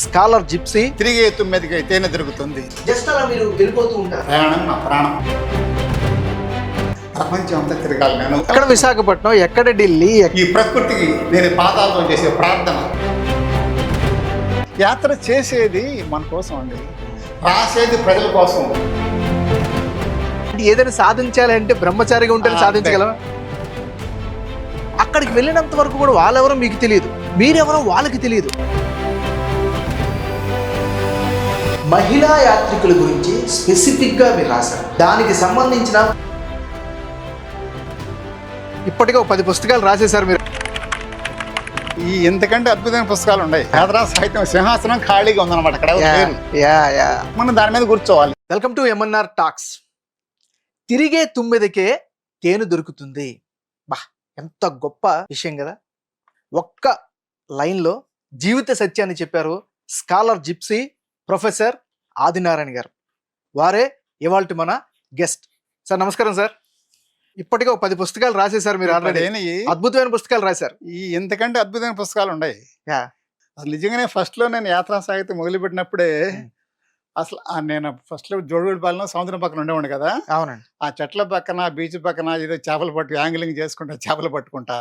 Scholar gypsy. తిరిగే తుమ్మెదికి తేనె దొరుకుతుంది. జస్ట్ అలా మీరు వెళ్ళిపోతూ ఉంటారు. ప్రయాణం నా ప్రాణం. ప్రపంచం అంతా తిరగాలి నేను. ఎక్కడ విశాఖపట్నం, ఎక్కడ ఢిల్లీ, ఈ ప్రకృతికి నేను పాదాలతో చేసే ప్రార్థన. యాత్ర చేసేది మన కోసం అండి, రాసేది ప్రజల కోసం. ఏదైనా సాధించాలంటే బ్రహ్మచారిగా ఉంటే సాధించగలం. అక్కడికి వెళ్ళినంత వరకు కూడా వాళ్ళెవరో మీకు తెలియదు, మీరెవరో వాళ్ళకి తెలియదు. మహిళా యాత్రికుల గురించి స్పెసిఫిక్గా మీరు రాశారు. దానికి సంబంధించిన ఇప్పటికే 10 పుస్తకాలు రాసేశారు మీరు. ఈ ఎంతకంటే అద్భుతమైన పుస్తకాలు ఉన్నాయి. యాత్రా సాహిత్యం సింహాసనం ఖాళీగా ఉందన్నమాట. అక్కడ మనం దాని మీద కూర్చోవాలి. Welcome to MNR talks. తిరిగే తుమ్మెదకే తేనె దొరుకుతుంది. బా, ఎంత గొప్ప విషయం కదా. ఒక్క లైన్లో జీవిత సత్యాన్ని చెప్పారు స్కాలర్ జిప్సీ ప్రొఫెసర్ ఆదినారాయణ గారు. వారే ఇవాల్టి మన గెస్ట్. సార్ నమస్కారం సార్. ఇప్పటికే 10 పుస్తకాలు రాసేశారు మీరు. ఆల్రెడీ అద్భుతమైన పుస్తకాలు రాశారు. ఈ ఎంతకంటే అద్భుతమైన పుస్తకాలు ఉన్నాయి. అసలు నిజంగానే ఫస్ట్లో నేను యాత్రా సాహిత్యం మొదలుపెట్టినప్పుడే అసలు నేను ఫస్ట్లో జోడుగూడిపాలెంలో సముద్రం పక్కన ఉండేవాడు కదా. అవునండి. ఆ చెట్ల పక్కన బీచ్ పక్కన ఏదో చేపలు పట్టు యాంగిలింగ్ చేసుకుంటా, చేపలు పట్టుకుంటా,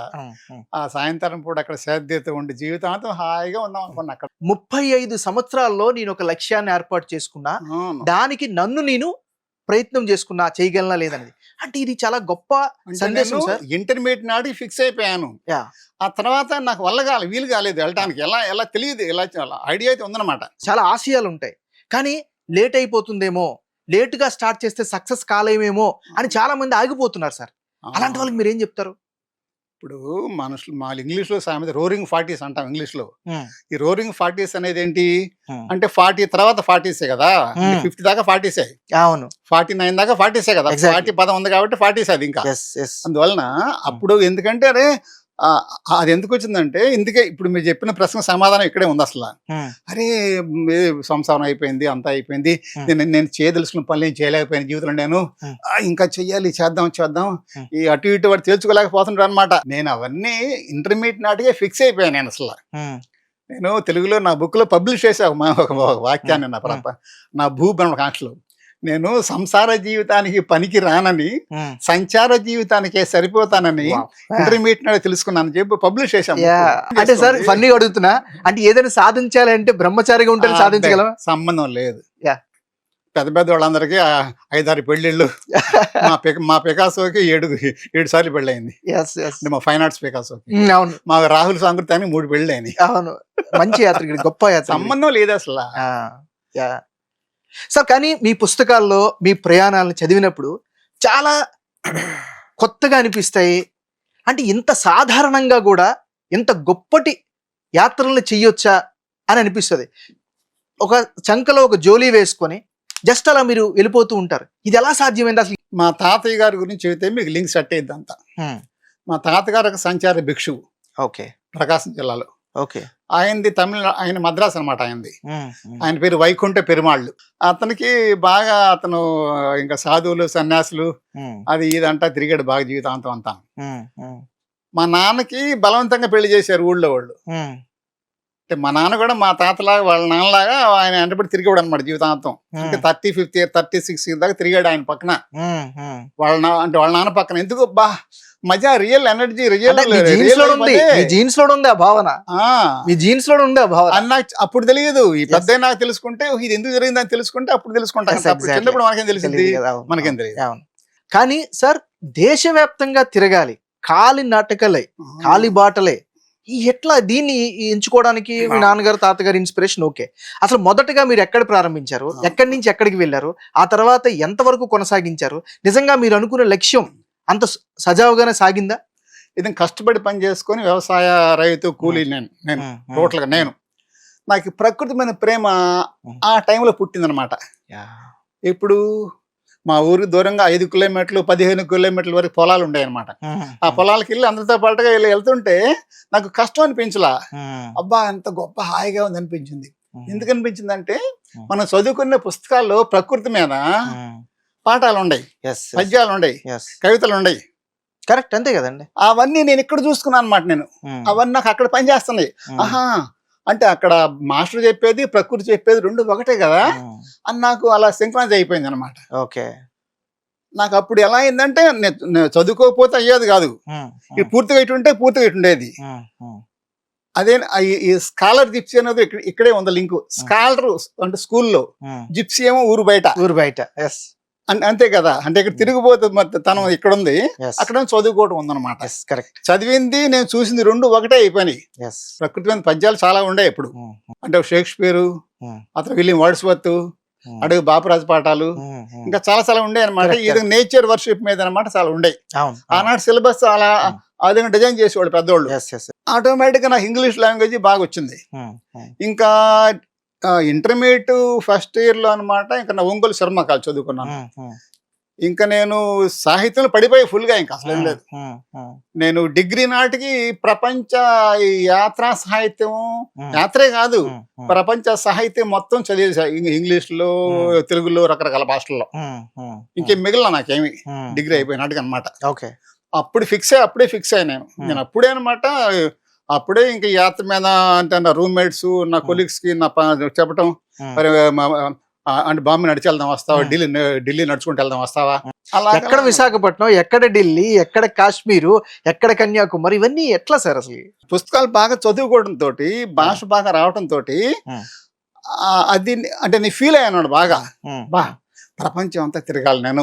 ఆ సాయంత్రం పూట అక్కడ సేద్యత ఉండి జీవితాంతం హాయిగా ఉందాం అనుకున్నా. అక్కడ 35 సంవత్సరాల్లో నేను ఒక లక్ష్యాన్ని ఏర్పాటు చేసుకున్నా, దానికి నన్ను నేను ప్రయత్నం చేసుకున్నా, చేయగలనా లేదనేది. అంటే ఇది చాలా గొప్ప సందేశం సార్. ఇంటర్మీడియట్ నాడు ఫిక్స్ అయిపోయాను. ఆ తర్వాత నాకు వీలు కాలేదు వెళ్ళడానికి. ఎలా తెలియదు, ఎలా ఐడియా అయితే ఉందన్నమాట. చాలా ఆశయాలు ఉంటాయి, కానీ లేట్ అయిపోతుందేమో, లేటుగా స్టార్ట్ చేస్తే సక్సెస్ కాలేమేమో అని చాలా మంది ఆగిపోతున్నారు సార్. అలాంటి వాళ్ళకి మీరు ఏం చెప్తారు? ఇప్పుడు మనుషులు మా ఇంగ్లీష్లో సామెత రోరింగ్ 40s అంటాం ఇంగ్లీష్లో. ఈ రోరింగ్ 40s అనేది ఏంటి అంటే 40 తర్వాత 40s కదా. 50 దాకా 40s. అవును, 49 దాకా 40s కదా. 40 పదం ఉంది కాబట్టి 40s అది ఇంకా. అందువలన అప్పుడు ఎందుకంటే అరే అది ఎందుకు వచ్చిందంటే, ఇందుకే ఇప్పుడు మీరు చెప్పిన ప్రశ్న సమాధానం ఇక్కడే ఉంది. అసలు అరే సంసారం అయిపోయింది, అంతా అయిపోయింది, నేను చేయదలుచుకున్న పనులు నేను చేయలేకపోయాను జీవితంలో. నేను ఇంకా చెయ్యాలి, చేద్దాం ఈ అటు ఇటు వాడు తేల్చుకోలేకపోతుంటారు అనమాట. నేను అవన్నీ ఇంటర్మీడియట్ నాటిగా ఫిక్స్ అయిపోయాను. నేను అసలు నేను తెలుగులో నా బుక్ లో పబ్లిష్ చేసా ఒక వాక్యాన్ని నా భూబ్రహ్మకాంక్షలో. నేను సంసార జీవితానికి పనికి రానని, సంచార జీవితానికే సరిపోతానని ఇంటర్మీడియట్ తెలుసుకున్నాను చెప్పి పబ్లిష్ చేశాను. అంటే సార్ ఫన్నీ అడుగుతున్నా, అంటే ఏదైనా సాధించాలంటే బ్రహ్మచారిగా ఉంటే సాధించగలం? సంబంధం లేదు. పెద్ద వాళ్ళందరికీ 5-6 పెళ్ళిళ్ళు. మా పికాసోకి 7 సార్లు పెళ్ళయింది. మా ఫైన్ ఆర్ట్స్ పికాసోకి. మా రాహుల్ సాంకృతానికి 3 పెళ్ళి అయినాయి. అవును, మంచి యాత్రికుడు, గొప్ప యాత్ర. సంబంధం లేదు అసలు సార్. కానీ మీ పుస్తకాల్లో మీ ప్రయాణాలను చదివినప్పుడు చాలా కొత్తగా అనిపిస్తాయి. అంటే ఇంత సాధారణంగా కూడా ఇంత గొప్పటి యాత్రలను చెయ్యొచ్చా అని అనిపిస్తుంది. ఒక చంకలో ఒక జోలీ వేసుకొని జస్ట్ అలా మీరు వెళ్ళిపోతూ ఉంటారు. ఇది ఎలా సాధ్యమైంది అసలు? మా తాతయ్య గారి గురించి చెబితే మీకు లింక్ సెట్ అయ్యింది అంతా. మా తాతగారు ఒక సంచార భిక్షువు. ఓకే. ప్రకాశం జిల్లాలో. ఓకే. ఆయనది ఆయన మద్రాస్ అనమాట. ఆయన పేరు వైకుంఠ పెరుమాళ్ళు. అతనికి బాగా అతను ఇంకా సాధువులు సన్యాసులు అది ఇదంటా తిరిగాడు బాగా జీవితాంతం అంతా. మా నాన్నకి బలవంతంగా పెళ్లి చేశారు ఊళ్ళో వాళ్ళు. అంటే మా నాన్న కూడా మా తాతలాగా వాళ్ళ నాన్నలాగా ఆయన అంటబడి తిరిగాడు అనమాట జీవితాంతం. అంటే 30, 50, 36 దాకా తిరిగాడు ఆయన పక్కన. వాళ్ళ నాన్న పక్కన. ఎందుకు బా మజా, రియల్ ఎనర్జీ, జీన్స్ లో ఉంది ఆ భావన. మీ జీన్స్ లో ఉంది ఆ భావన నాకు అప్పుడు తెలియదు. ఈ పెద్ద నాకు తెలుసుకుంటే ఇది ఎందుకు జరిగిందని తెలుసుకుంటే అప్పుడు తెలుసుకుంటాను. చిన్నప్పుడు మనకేం తెలిసింది? మనకేం తెలియదు. కానీ సార్ దేశవ్యాప్తంగా తిరగాలి, కాలి నాటకలే, కాలి బాటలే, ఎట్లా దీన్ని ఎంచుకోవడానికి మీ నాన్నగారు తాతగారు ఇన్స్పిరేషన్? ఓకే, అసలు మొదటగా మీరు ఎక్కడ ప్రారంభించారు, ఎక్కడి నుంచి ఎక్కడికి వెళ్ళారు, ఆ తర్వాత ఎంతవరకు కొనసాగించారు? నిజంగా మీరు అనుకున్న లక్ష్యం అంత సజావుగానే సాగిందా? ఇది కష్టపడి పని చేసుకొని వ్యవసాయ రైతు కూలీ నేను టోటల్గా నాకు ప్రకృతి మీద ప్రేమ ఆ టైంలో పుట్టిందనమాట. ఇప్పుడు మా ఊరికి దూరంగా 5 కిలోమీటర్లు 15 కిలోమీటర్ల వరకు పొలాలు ఉంటాయి అనమాట. ఆ పొలాలకి వెళ్ళి అందరితో పాటుగా వెళ్తుంటే నాకు కష్టం అనిపించలా. అబ్బా ఎంత గొప్ప హాయిగా ఉంది అనిపించింది. ఎందుకు అనిపించింది అంటే, మనం చదువుకున్న పుస్తకాల్లో ప్రకృతి మీద పాఠాలు ఉన్నాయి, పద్యాలు ఉన్నాయి, కవితలు ఉన్నాయి. కరెక్ట్, అంతే కదండి. అవన్నీ నేను ఇక్కడ చూసుకున్నాను అనమాట. నేను అవన్నీ నాకు అక్కడ పని చేస్తున్నాయి. ఆహా అంటే అక్కడ మాస్టర్ చెప్పేది ప్రకృతి చెప్పేది రెండు ఒకటే కదా అని నాకు అలా సింక్రనైజ్ అయిపోయింది అనమాట. ఓకే. నాకు అప్పుడు ఎలా అయిందంటే నేను చదువుకోకపోతే అయ్యేది కాదు, ఇది పూర్తిగా ఇటుంటే పూర్తిగా ఇటుండేది. అదే ఈ స్కాలర్ జిప్సీ అనేది ఇక్కడే ఉంది లింక్. స్కాలర్ అంటే స్కూల్లో, జిప్సీ ఏమో ఊరు బయట. అంతే కదా, అంటే ఇక్కడ తిరిగిపోతే తను ఇక్కడ ఉంది, అక్కడ చదువుకోవడం ఉందన్నమాట. చదివింది నేను చూసింది రెండు ఒకటే అయిపోయినాయి. ప్రకృతి మీద పద్యాలు చాలా ఉండే ఇప్పుడు, అంటే షేక్స్పియర్, అతను విలియం వర్డ్స్వర్త్, అడుగు బాపురాజు పాఠాలు, ఇంకా చాలా చాలా ఉండే అనమాట. ఇది నేచర్ వర్షిప్ మీద అనమాట చాలా ఉండే. ఆనాడు సిలబస్ అలా ఆ విధంగా డిజైన్ చేసేవాళ్ళు పెద్దవాళ్ళు. ఆటోమేటిక్ గా నాకు ఇంగ్లీష్ లాంగ్వేజ్ బాగా వచ్చింది. ఇంకా ఇంటర్మీడియట్ ఫస్ట్ ఇయర్ లో అనమాట ఇంకా నా ఒంగోలు శర్మకాలు చదువుకున్నాను. ఇంకా నేను సాహిత్యంలో పడిపోయి ఫుల్ గా, ఇంకా అసలు ఏం లేదు. నేను డిగ్రీ నాటికి ప్రపంచ యాత్రా సాహిత్యం, యాత్రే కాదు ప్రపంచ సాహిత్యం మొత్తం చదివేసా. ఇంగ్లీష్ లో, తెలుగులో, రకరకాల భాషల్లో. ఇంకేం మిగిలిన నాకేమి డిగ్రీ అయిపోయినట్టుగా అనమాట. అప్పుడే ఫిక్స్ అయ్యాను నేను అప్పుడే అనమాట. అప్పుడే ఇంకా యాత్ర మీద అంటే నా రూమ్మేట్స్, నా కొలీగ్స్ కి నా చెప్పటం, మరి అంటే బాంబే నడిచి వెళ్దాం వస్తావా, ఢిల్లీ నడుచుకుంటూ వెళ్దాం వస్తావా, అలా. ఎక్కడ విశాఖపట్నం, ఎక్కడ ఢిల్లీ, ఎక్కడ కాశ్మీరు, ఎక్కడ కన్యాకుమారి, ఇవన్నీ ఎట్లా సార్ అసలు? పుస్తకాలు బాగా చదువుకోవడం తోటి, భాష బాగా రావటం తోటి అది అంటే నీ ఫీల్ అయ్యాను బాగా. ప్రపంచం అంతా తిరగాలి నేను.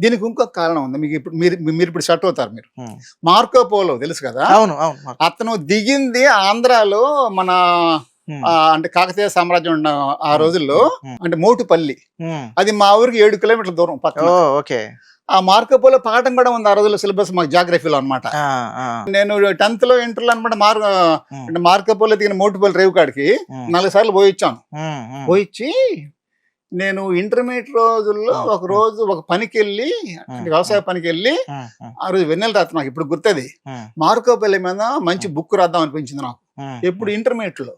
దీనికి ఇంకొక కారణం ఉంది. మీకు ఇప్పుడు మీరు ఇప్పుడు షట్ అవుతారు. మీరు మార్కో పోలో తెలుసు కదా? అతను దిగింది ఆంధ్రాలో, మన అంటే కాకతీయ సామ్రాజ్యం ఉన్న ఆ రోజుల్లో, అంటే మోటుపల్లి. అది మా ఊరికి 7 కిలోమీటర్ల దూరం పక్కన. ఆ మార్కో పోలో పాఠం కూడా ఉంది ఆ రోజుల్లో సిలబస్ మాకు జాగ్రఫీలో అనమాట. నేను 10th లో ఇంటర్లో అనమాట మార్కో పోలో దిగిన మోటుపల్లి రేవు కాడికి 4 సార్లు పోయిచ్చాను. పోయిచ్చి నేను ఇంటర్మీడియట్ రోజుల్లో ఒక రోజు ఒక పనికి వెళ్ళి, వ్యవసాయ పనికి వెళ్ళి, ఆ రోజు వెన్నెల రాత్రి నాకు ఇప్పుడు గుర్తది, మార్కో పోలో మీద మంచి బుక్ రాద్దాం అనిపించింది నాకు. ఎప్పుడు ఇంటర్మీడియట్ లో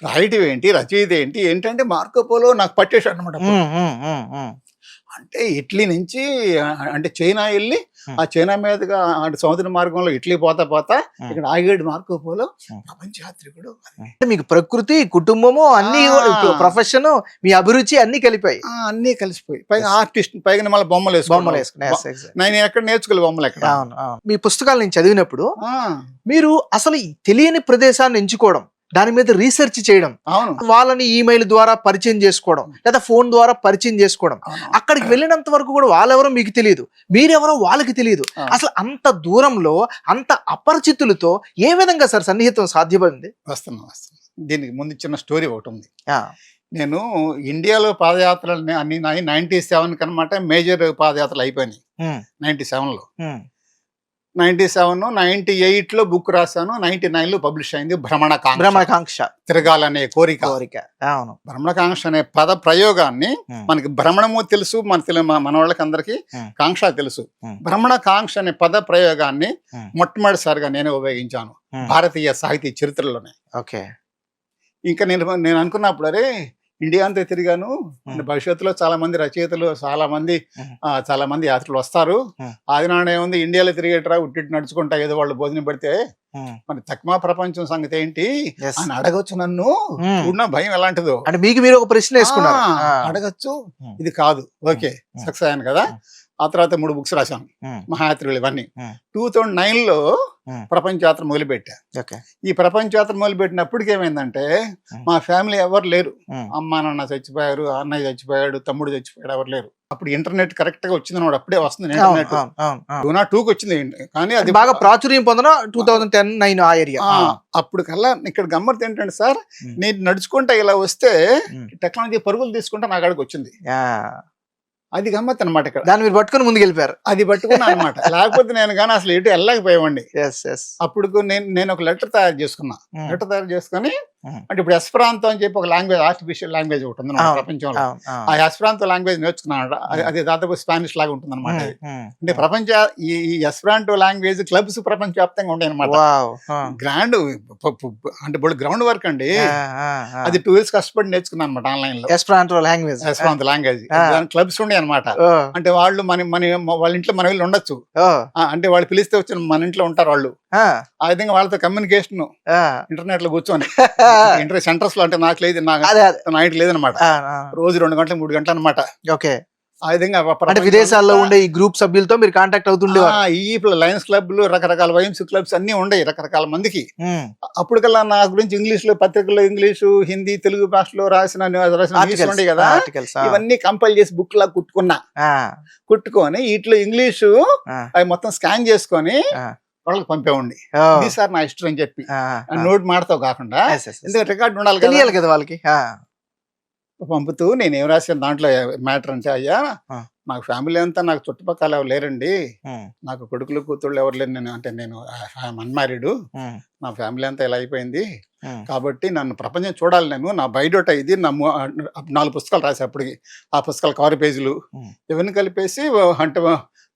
రాయటం ఏంటి, రచయిత ఏంటి, ఏంటంటే మార్కో పోలో నాకు పట్టేశాడు అనమాట. అంటే ఇటలీ నుంచి అంటే చైనా వెళ్ళి, ఆ చైనా మీదుగా అంటే సముద్ర మార్గంలో ఇటలీ పోతా ఇక్కడ ఆగాడు మార్కో పోలో, ప్రపంచ యాత్రికుడు. మీకు ప్రకృతి, కుటుంబము, అన్ని, ప్రొఫెషన్, మీ అభిరుచి అన్ని కలిసిపోయి పైగా ఆర్టిస్ట్, పైగా మళ్ళీ బొమ్మలు వేసుకుని నేను ఎక్కడ నేర్చుకోలే బొమ్మలు ఎక్కడ. మీ పుస్తకాలు నేను చదివినప్పుడు మీరు అసలు తెలియని ప్రదేశాన్ని ఎంచుకోవడం, దాని మీద రీసెర్చ్ చేయడం, వాళ్ళని ఈమెయిల్ ద్వారా పరిచయం చేసుకోవడం, లేదా ఫోన్ ద్వారా పరిచయం చేసుకోవడం, అక్కడికి వెళ్ళినంత వరకు కూడా వాళ్ళెవరో మీకు తెలియదు, మీరెవరో వాళ్ళకి తెలియదు. అసలు అంత దూరంలో అంత అపరిచితులతో ఏ విధంగా సార్ సన్నిహితం సాధ్యపడింది? వస్తున్నా. దీనికి ముందు చిన్న స్టోరీ ఒకటి ఉంది. నేను ఇండియాలో పాదయాత్రలు అన్ని 97 కనమాట మేజర్ పాదయాత్రలు అయిపోయినాయి. 97లో 97, 98 లో బుక్ రాశాను. 99 లో పబ్లిష్ అయింది భ్రమణకాంక్ష, తిరగాలనే కోరిక. భ్రమణకాంక్ష అనే పద ప్రయోగాన్ని, మనకి భ్రమణము తెలుసు, మన వాళ్ళకి అందరికి కాంక్ష తెలుసు. భ్రమణకాంక్ష అనే పద ప్రయోగాన్ని మొట్టమొదటిసారిగా నేనే ఉపయోగించాను భారతీయ సాహితీ చరిత్రలోనే. ఇంకా నేను అనుకున్నప్పుడు, అరే ఇండియా అంతా తిరిగాను, భవిష్యత్తులో చాలా మంది రచయితలు, చాలా మంది యాత్రలు వస్తారు. ఆది నాడే ఉంది, ఇండియాలో తిరిగేటరా ఉట్టి నడుచుకుంటా ఏదో వాళ్ళు భోజనం పెడితే మరి తక్కువ ప్రపంచం సంగతి ఏంటి అని అడగచ్చు నన్ను. ఉన్న భయం ఎలాంటిదో అంటే మీకు మీరు ఒక ప్రశ్న వేసుకున్నారు. అడగచ్చు, ఇది కాదు. ఓకే, సక్సెస్ అయ్యాను కదా. ఆ తర్వాత 3 బుక్స్ రాశాను, మహాయాత్రలు ఇవన్నీ. 2009 లో ప్రపంచ యాత్ర మొదలుపెట్టా. ఈ ప్రపంచ యాత్ర మొదలుపెట్టినప్పటికి ఏమైందంటే, మా ఫ్యామిలీ ఎవరు లేరు. అమ్మ నాన్న చచ్చిపోయారు, అన్నయ్య చచ్చిపోయాడు, తమ్ముడు చచ్చిపోయాడు, ఎవరు లేరు. అప్పుడు ఇంటర్నెట్ కరెక్ట్ గా వచ్చింది అన్నమాట. అప్పుడే వస్తుంది ఇంటర్నెట్. 2002 వచ్చింది, కానీ అది బాగా ప్రాచుర్యం పొందిన 2010-9 ఆ ఏరియా. అప్పుడు కల్లా ఇక్కడ గమ్మత్ ఏంటంటే సార్, నేను నడుచుకుంటా ఇలా వస్తే టెక్నాలజీ పరుగులు తీసుకుంటా నా కాడికి వచ్చింది. అది గమ్మత్ అనమాట. ఇక్కడ దాన్ని మీరు పట్టుకుని ముందుకు వెళ్ళిపోయారు. అది పట్టుకున్నా అనమాట. లేకపోతే నేను కానీ అసలు ఎటు వెళ్ళకపోయేవాడిని. అప్పుడు నేను ఒక లెటర్ తయారు చేసుకున్నా. లెటర్ తయారు చేసుకుని అంటే ఇప్పుడు ఎస్పరాంతో అని చెప్పి ఒక లాంగ్వేజ్, ఆర్టిఫిషియల్ లాంగ్వేజ్ ఒకటి ఉంది ప్రపంచంలో. ఆ ఎస్పరాంతో లాంగ్వేజ్ నేర్చుకున్నాడు. అది దాదాపు స్పానిష్ లాగా ఉంటుంది అనమాట. అంటే ఈ ఎస్పరాంటో లాంగ్వేజ్ క్లబ్స్ ప్రపంచవ్యాప్తంగా ఉండే అనమాట. గ్రాండ్ అంటే గ్రౌండ్ వర్క్ అండి. అది 2 years కష్టపడి నేర్చుకున్నాను అనమాట ఆన్లైన్ లో. ఎస్పరాంటో లాంగ్వేజ్ క్లబ్స్ ఉండే అనమాట. అంటే వాళ్ళు వాళ్ళ ఇంట్లో మన వీళ్ళు ఉండొచ్చు. అంటే వాళ్ళు పిలిస్తే వచ్చి మన ఇంట్లో ఉంటారు వాళ్ళు. ఆ విధంగా వాళ్ళతో కమ్యూనికేషన్ ఇంటర్నెట్ లో కూర్చొని ఇంటర్నెట్ సెంటర్స్ లో. అంటే నాకు లేదు, నైట్ లేదనమాట. రోజు 2 గంటలు 3 గంటలు అనమాట. ఓకే. ఆ విధంగా విదేశాల్లో ఉండే ఈ గ్రూప్ సభ్యులతో మీరు కాంటాక్ట్ అవుతుండే. ఈ లయన్స్ క్లబ్లు, రకరకాల వైఎంసీ క్లబ్స్ అన్ని ఉండేవి రకరకాల మందికి. అప్పటికల్లా నా గురించి ఇంగ్లీష్ లో పత్రికల్లో, ఇంగ్లీషు, హిందీ, తెలుగు భాషలో రాసిన ఉండే కదా, ఇవన్నీ కంపైల్ చేసి బుక్ లా కుట్టుకొని వీటిలో ఇంగ్లీషు అవి మొత్తం స్కాన్ చేసుకొని వాళ్ళకి పంపేవండి. ఇది సార్ నా ఇష్టం అని చెప్పి నోట్ మాడతావు కాకుండా, ఎందుకంటే రికార్డు ఉండాలి కదా వాళ్ళకి. పంపుతూ నేను ఏం రాశాను దాంట్లో మ్యాటర్ అంటే, అయ్యా నాకు ఫ్యామిలీ అంతా, నాకు చుట్టుపక్కల ఎవరు లేరండి, నాకు కొడుకులు కూతుళ్ళు ఎవరు లేరు, నేను అన్మ్యారీడ్, నా ఫ్యామిలీ అంతా ఇలా అయిపోయింది, కాబట్టి నన్ను ప్రపంచం చూడాలి, నా బయోడేటా ఇది, నా 4 పుస్తకాలు రాసా అప్పటికి. ఆ పుస్తకాలు కవర్ పేజీలు ఇవన్నీ కలిపేసి అంటే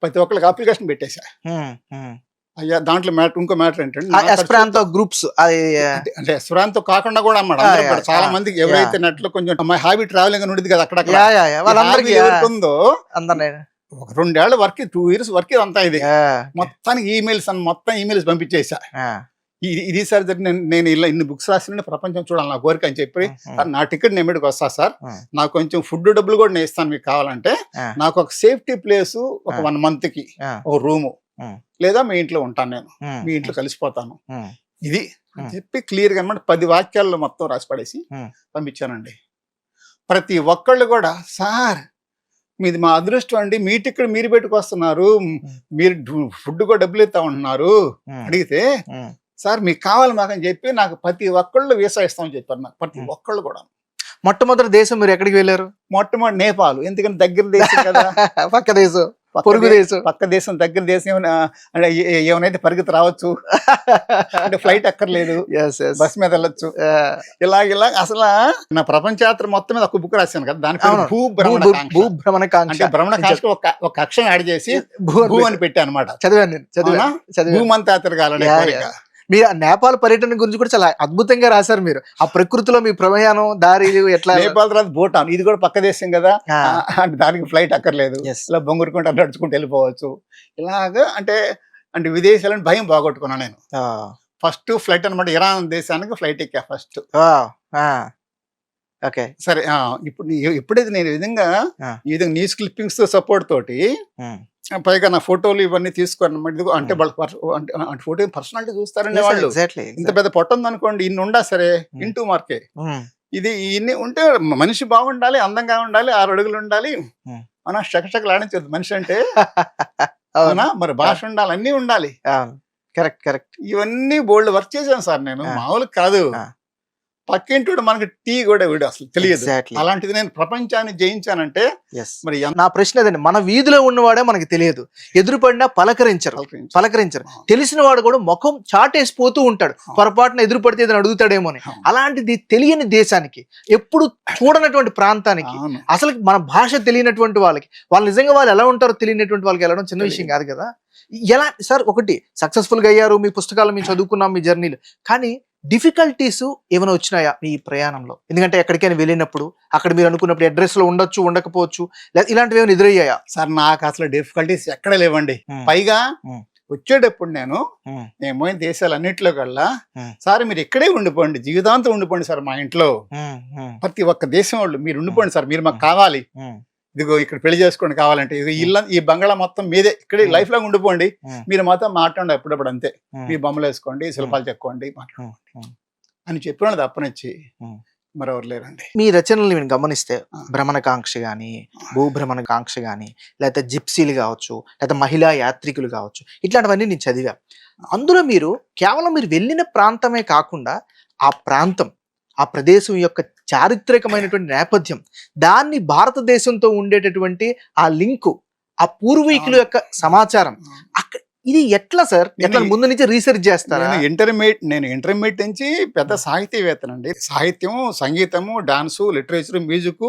ప్రతి ఒక్కరికి అప్లికేషన్ పెట్టేశా. అయ్యా దాంట్లో ఇంకో మ్యాటర్ ఏంటంటే గ్రూప్స్ అంటే ఎస్పరాంతో కాకుండా కూడా అన్నమాట చాలా మందికి ఎవరైతే నెట్లో కొంచెం మై హాబీ ట్రావెలింగ్ అని ఉండేది కదా, అక్కడక్కడ ఎవరికి ఉందో 2 ఏళ్ల వర్క్, 2 years వర్క్ అంతా ఇది మొత్తానికి ఈమెయిల్స్ పంపించేసా. ఇది సార్ నేను ఇలా ఇన్ని బుక్స్ రాసిన ప్రపంచం చూడాలి నా కోరిక అని చెప్పి, నా టికెట్ నేను మీదకి వస్తా సార్, నాకు కొంచెం ఫుడ్ డబ్బులు కూడా నేను ఇస్తాను మీకు కావాలంటే, నాకు ఒక సేఫ్టీ ప్లేస్ ఒక 1 month కి ఒక రూము, లేదా మీ ఇంట్లో ఉంటాను, నేను మీ ఇంట్లో కలిసిపోతాను, ఇది అని చెప్పి క్లియర్ గా అనమాట 10 వాక్యాల్లో మొత్తం రాసి పడేసి పంపించానండి. ప్రతి ఒక్కళ్ళు కూడా, సార్ మీది మా అదృష్టం అండి, మీ టికెట్ మీరు పెట్టుకొస్తున్నారు, మీరు ఫుడ్ కూడా డబ్బులు ఇస్తా ఉంటున్నారు, అడిగితే సార్ మీకు కావాలి మాకని చెప్పి నాకు ప్రతి ఒక్కళ్ళు వీసా ఇస్తామని చెప్పారు. నాకు ప్రతి ఒక్కళ్ళు కూడా. మొట్టమొదటి దేశం మీరు ఎక్కడికి వెళ్ళారు? మొట్టమొదటి నేపాల్, ఎందుకంటే దగ్గర దేశం కదా, పక్క దేశం, పొరుగు దేశం, పక్క దేశం, దగ్గర దేశం, ఏమైనా పరిగెత్తి రావచ్చు, అంటే ఫ్లైట్ అక్కర్లేదు, బస్ మీద వెళ్ళొచ్చు. ఇలా అసలు నా ప్రపంచ యాత్ర మొత్తం మీద ఒక బుక్ రాశాను కదా, దాని భూభ్రమణకాంక్ష. భ్రమణకాంక్ష ఒక అక్షరం యాడ్ చేసి భూ అని పెట్టాను అనమాట. చదివాను. భూమంతా తిరగాలనే కోరిక. మీరు నేపాల్ పర్యటన గురించి కూడా చాలా అద్భుతంగా రాశారు మీరు. ఆ ప్రకృతిలో మీ ప్రయాణం, దారి ఎట్లా. నేపాల్ తర్వాత భూటాన్, ఇది కూడా పక్క దేశం కదా, దానికి ఫ్లైట్ అక్కర్లేదు, ఇలా బొంగురుకుంటూ నడుచుకుంటూ వెళ్ళిపోవచ్చు. ఇలాగా అంటే విదేశాలను భయం బాగొట్టుకున్నాను నేను. ఫస్ట్ ఫ్లైట్ అనమాట, ఇరాన్ దేశానికి ఫ్లైట్ ఎక్కా ఫస్ట్. ఓకే, సరే. ఎప్పుడైతే నేను ఈ విధంగా న్యూస్ క్లిప్పింగ్స్ తో సపోర్ట్ తోటి, పైగా నా ఫోటోలు ఇవన్నీ తీసుకొని అంటే ఫోటో పర్సనాలిటీ చూస్తారండి వాళ్ళు. ఇంత పెద్ద పొట్ట ఉంది అనుకోండి, ఇన్ని ఉండా సరే, ఇంటూ మార్కే. ఇది ఇన్ని ఉంటే మనిషి బాగుండాలి, అందంగా ఉండాలి, 6 అడుగులు ఉండాలి, మన షకషకలు ఆడించదు మనిషి అంటే, అవునా, మరి భాష ఉండాలి, అన్ని ఉండాలి. కరెక్ట్. ఇవన్నీ బోల్డ్ వర్క్ చేశాను సార్ నేను, మామూలు కాదు. పక్కింటి మనకి టీ కూడా అసలు తెలియదు. అలాంటిది నేను ప్రపంచాన్ని జయించానంటే మరి. నా ప్రశ్న అదండి, మన వీధిలో ఉన్నవాడే మనకి తెలియదు, ఎదురుపడినా పలకరించరు. తెలిసిన వాడు కూడా ముఖం చాటేసిపోతూ ఉంటాడు, పొరపాటున ఎదురుపడితే ఏదైనా అడుగుతాడేమో అని. అలాంటిది తెలియని దేశానికి, ఎప్పుడు చూడనటువంటి ప్రాంతానికి, అసలు మన భాష తెలియనటువంటి వాళ్ళకి, వాళ్ళు నిజంగా వాళ్ళు ఎలా ఉంటారో తెలియనటువంటి వాళ్ళకి వెళ్ళడం చిన్న విషయం కాదు కదా. ఎలా సార్, ఒకటి సక్సెస్ఫుల్ గా అయ్యారు, మీ పుస్తకాలు మేము చదువుకున్నాం, మీ జర్నీలు, కానీ డిఫికల్టీస్ ఏమైనా వచ్చినాయా మీ ప్రయాణంలో? ఎందుకంటే ఎక్కడికైనా వెళ్ళినప్పుడు అక్కడ మీరు అనుకున్నప్పుడు అడ్రస్ లో ఉండొచ్చు, ఉండకపోవచ్చు, ఇలాంటివి ఏమైనా ఎదురయ్యాయా? సార్ నాకు అసలు డిఫికల్టీస్ ఎక్కడ లేవండి. పైగా వచ్చేటప్పుడు నేను పోయిన దేశాలన్నింటిలో కల్లా, సార్ మీరు ఇక్కడే ఉండిపోండి, జీవితాంతం ఉండిపోండి సార్ మా ఇంట్లో, ప్రతి ఒక్క దేశం వాళ్ళు మీరు ఉండిపోండి సార్, మీరు మాకు కావాలి, ఇదిగో ఇక్కడ పెళ్లి చేసుకోండి కావాలంటే, ఈ బంగాళా మొత్తం మీదే, ఇక్కడే లైఫ్ లాంగ్ ఉండిపోండి, మీరు మాత్రం మాట్లాడండి ఎప్పుడప్పుడు అంతే, మీ బొమ్మలు వేసుకోండి, శిల్పాలు చెక్కోండి, మాట్లాడండి అని చెప్పినది అప్పనిచ్చి మరెవరు లేరండి. మీ రచనలు నేను గమనిస్తే భ్రమణకాంక్ష కానీ, భూభ్రమణకాంక్ష కానీ, లేకపోతే జిప్సీలు కావచ్చు, లేకపోతే మహిళా యాత్రికులు కావచ్చు, ఇట్లాంటివన్నీ నేను చదివా. అందులో మీరు కేవలం మీరు వెళ్ళిన ప్రాంతమే కాకుండా ఆ ప్రాంతం, ఆ ప్రదేశం యొక్క చారిత్రకమైనటువంటి నేపథ్యం, దాన్ని భారతదేశంతో ఉండేటటువంటి ఆ లింకు, ఆ పూర్వీకుల యొక్క సమాచారం, ఇది ఎట్లా సార్? ఎట్లా ముందు నుంచి రీసెర్చ్ చేస్తారా? నేను ఇంటర్మీడియట్ నుంచి పెద్ద సాహితీవేత్తనండి. సాహిత్యం, సంగీతము, డాన్సు, లిటరేచర్, మ్యూజిక్,